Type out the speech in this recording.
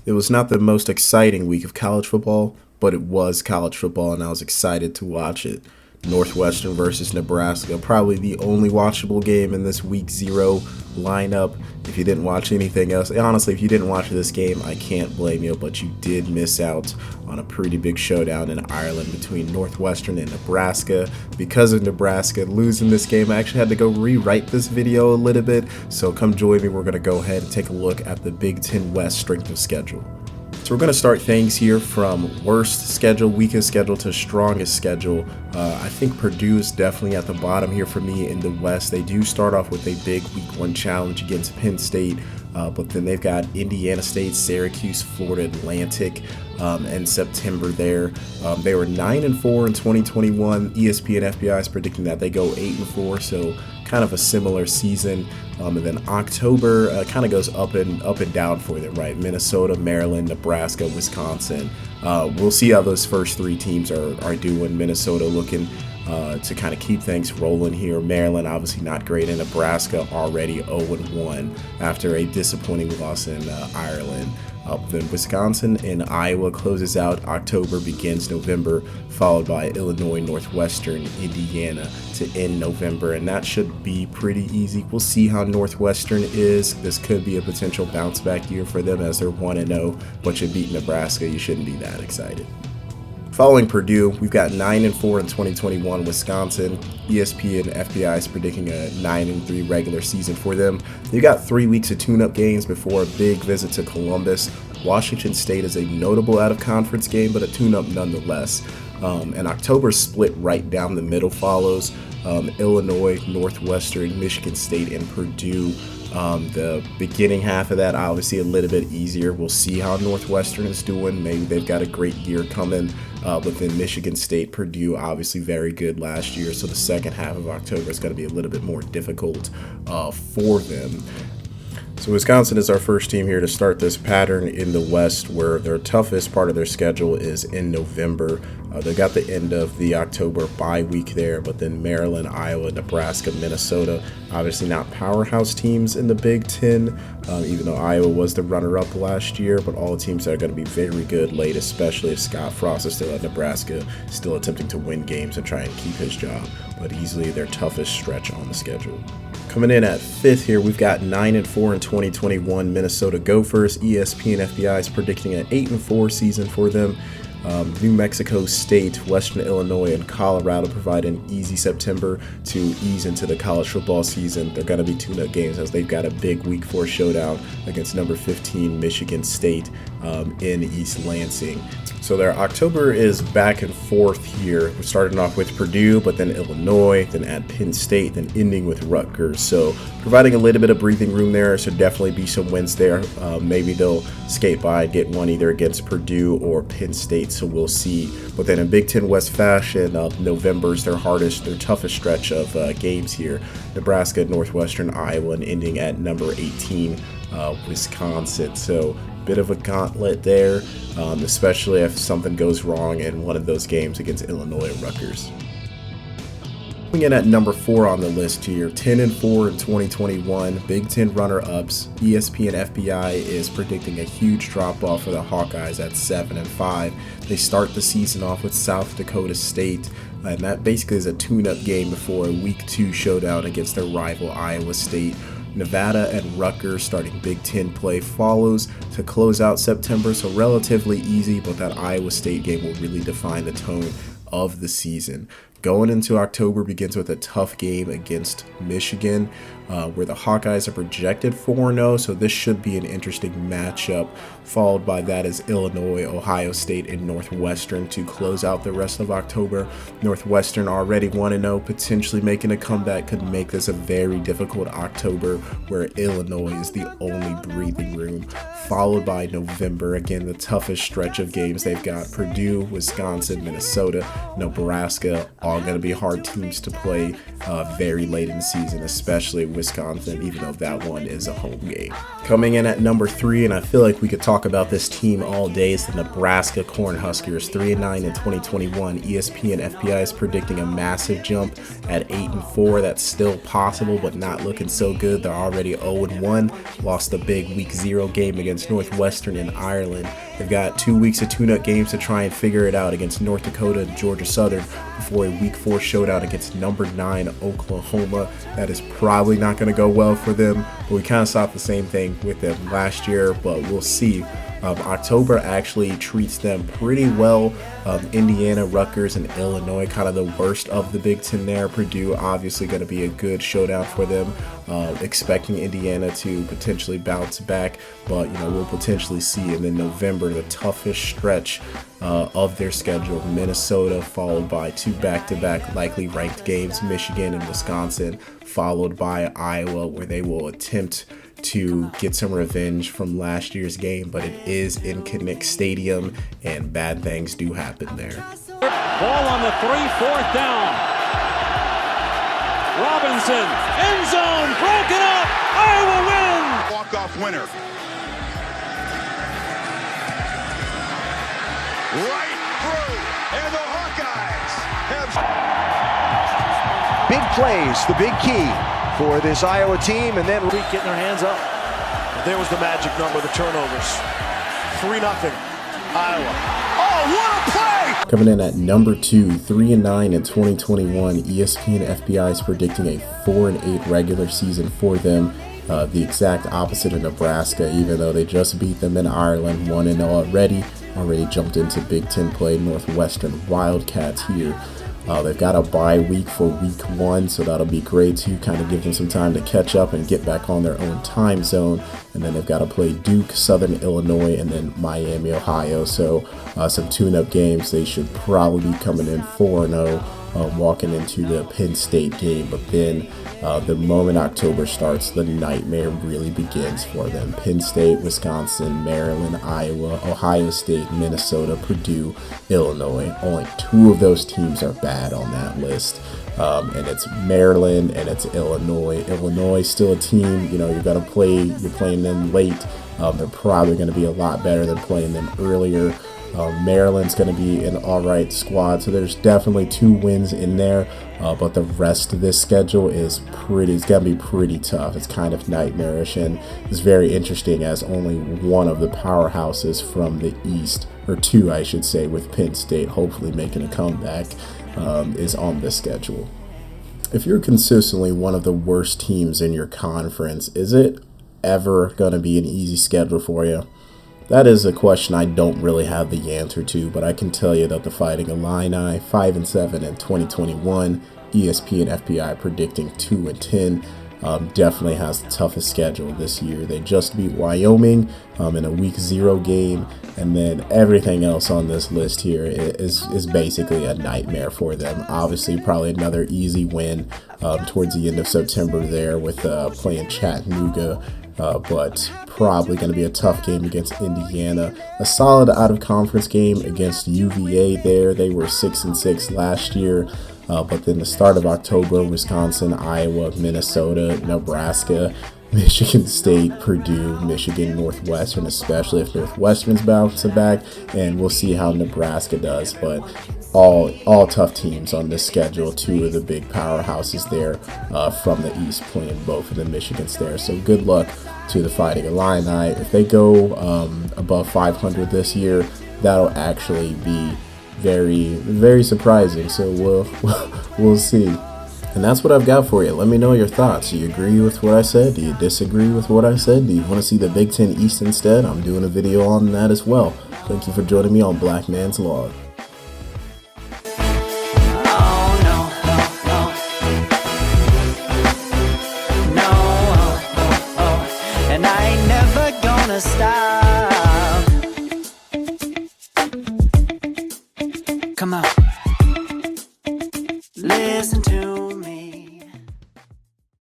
It was not the most exciting week of college football, but it was college football, and I was excited to watch it. Northwestern versus Nebraska, probably the only watchable game in this week 0 lineup. If you didn't watch anything else, honestly, if you didn't watch this game, I can't blame you, but you did miss out on a pretty big showdown in Ireland between Northwestern and Nebraska. Because of Nebraska losing this game, I actually had to go rewrite this video a little bit, so come join me. We're going to go ahead and take a look at the Big Ten West strength of schedule. So we're going to start things here from worst schedule, weakest schedule to strongest schedule. I think Purdue is definitely at the bottom here for me in the West. They do start off with a big week 1 challenge against Penn State, but then they've got Indiana State, Syracuse, Florida Atlantic, and September there. They were 9-4 in 2021. ESPN FBI is predicting that they go 8-4, so kind of a similar season. And then October kind of goes up and down for them, right? Minnesota, Maryland, Nebraska, Wisconsin. We'll see how those first 3 teams are doing. Minnesota looking to kind of keep things rolling here. Maryland obviously not great, and Nebraska already 0-1 after a disappointing loss in Ireland. Then Wisconsin and Iowa closes out. October begins November, followed by Illinois, Northwestern, Indiana to end November, and that should be pretty easy. We'll see how Northwestern is. This could be a potential bounce back year for them as they're 1-0, but you beat Nebraska, you shouldn't be that excited. Following Purdue, we've got 9-4 in 2021. Wisconsin, ESPN and FBI is predicting a 9-3 regular season for them. They've got 3 weeks of tune-up games before a big visit to Columbus. Washington State is a notable out-of-conference game, but a tune-up nonetheless. And October split right down the middle follows. Illinois, Northwestern, Michigan State, and Purdue. The beginning half of that obviously a little bit easier. We'll see how Northwestern is doing. Maybe they've got a great year coming. But then Michigan State, Purdue, obviously very good last year. So the second half of October is going to be a little bit more difficult for them. So Wisconsin is our first team here to start this pattern in the West, where their toughest part of their schedule is in November. They got the end of the October bye week there, but then Maryland, Iowa, Nebraska, Minnesota, obviously not powerhouse teams in the Big Ten, even though Iowa was the runner-up last year, but all teams that are going to be very good late, especially if Scott Frost is still at Nebraska, still attempting to win games and try and keep his job, but easily their toughest stretch on the schedule. Coming in at 5th here, we've got 9-4 in 2021 Minnesota Gophers. ESPN FBI is predicting an 8-4 season for them. New Mexico State, Western Illinois, and Colorado provide an easy September to ease into the college football season. They're going to be tune-up games as they've got a big Week 4 showdown against number 15 Michigan State in East Lansing. So their October is back and forth here. We're starting off with Purdue, but then Illinois, then at Penn State, then ending with Rutgers. So providing a little bit of breathing room there. So definitely be some wins there. Maybe they'll skate by and get one either against Purdue or Penn State. So we'll see. But then in Big Ten West fashion, November is their toughest stretch of games here. Nebraska, Northwestern, Iowa, and ending at number 18, Wisconsin. So bit of a gauntlet there, especially if something goes wrong in one of those games against Illinois or Rutgers. Coming in at number 4 on the list here, 10-4 in 2021, Big Ten runner-ups. ESPN FBI is predicting a huge drop-off for the Hawkeyes at 7-5. They start the season off with South Dakota State, and that basically is a tune-up game before a Week 2 showdown against their rival Iowa State. Nevada and Rutgers starting Big Ten play follows to close out September, so relatively easy, but that Iowa State game will really define the tone of the season. Going into October begins with a tough game against Michigan, where the Hawkeyes are projected 4-0, so this should be an interesting matchup. Followed by that is Illinois, Ohio State, and Northwestern to close out the rest of October. Northwestern already 1-0, potentially making a comeback could make this a very difficult October, where Illinois is the only breathing room. Followed by November, again the toughest stretch of games they've got: Purdue, Wisconsin, Minnesota, Nebraska, all going to be hard teams to play very late in the season, especially Wisconsin, even though that one is a home game. Coming in at number 3, and I feel like we could talk about this team all day, is the Nebraska Cornhuskers, 3-9 in 2021. ESPN FPI is predicting a massive jump at 8-4. That's still possible, but not looking so good. They're already 0-1, lost a big Week 0 game against Northwestern in Ireland. They've got 2 weeks of tune-up games to try and figure it out against North Dakota and Georgia Southern before a Week 4 showdown against number 9 Oklahoma. That is probably not going to go well for them, but we kind of saw the same thing with them last year, but we'll see. October actually treats them pretty well. Indiana, Rutgers, and Illinois, kind of the worst of the Big Ten there. Purdue obviously going to be a good showdown for them. Expecting Indiana to potentially bounce back, but we'll potentially see. And then November, the toughest stretch of their schedule: Minnesota, followed by 2 back-to-back likely ranked games, Michigan and Wisconsin, followed by Iowa, where they will attempt to get some revenge from last year's game, but it is in Kinnick Stadium, and bad things do happen there. Ball on the 3, 4th down. Robinson, end zone, broken up. Iowa wins. Walk-off winner. Right through, and the Hawkeyes have big plays, the big key for this Iowa team, and then getting their hands up. There was the magic number, the turnovers. 3-0, Iowa. Oh, what a play! Coming in at number 2, 3-9 in 2021, ESPN FPI is predicting a 4-8 regular season for them. The exact opposite of Nebraska, even though they just beat them in Ireland, 1-0 already jumped into Big Ten play. Northwestern Wildcats here. They've got a bye week for Week 1, so that'll be great to kind of give them some time to catch up and get back on their own time zone. And then they've got to play Duke, Southern Illinois, and then Miami, Ohio. So some tune-up games. They should probably be coming in 4-0, walking into the Penn State game. But then the moment October starts, the nightmare really begins for them. Penn State, Wisconsin, Maryland, Iowa, Ohio State, Minnesota, Purdue, Illinois. Only 2 of those teams are bad on that list. And it's Maryland and it's Illinois. Illinois still a team, you're playing them late. They're probably going to be a lot better than playing them earlier. Maryland's going to be an alright squad, so there's definitely 2 wins in there, but the rest of this schedule is it's going to be pretty tough. It's kind of nightmarish, and it's very interesting as only one of the powerhouses from the East, or 2 I should say, with Penn State hopefully making a comeback, is on this schedule. If you're consistently one of the worst teams in your conference, is it ever going to be an easy schedule for you? That is a question I don't really have the answer to, but I can tell you that the Fighting Illini, 5-7 in 2021, ESPN FPI predicting 2-10, definitely has the toughest schedule this year. They just beat Wyoming in a Week 0 game, and then everything else on this list here is basically a nightmare for them. Obviously, probably another easy win towards the end of September there with playing Chattanooga. But probably going to be a tough game against Indiana. A solid out-of-conference game against UVA there. They were 6-6 last year. But then the start of October, Wisconsin, Iowa, Minnesota, Nebraska, Michigan State, Purdue, Michigan, Northwestern, especially if Northwestern's bouncing back. And we'll see how Nebraska does. But all tough teams on this schedule. 2 of the big powerhouses there from the East playing both of the Michigans there. So good luck to the Fighting Illini. If they go above 500 this year, that'll actually be very, very surprising. So we'll see. And that's what I've got for you. Let me know your thoughts. Do you agree with what I said? Do you disagree with what I said? Do you want to see the Big Ten East instead? I'm doing a video on that as well. Thank you for joining me on Black Man's Log. Stop. Come on. Listen to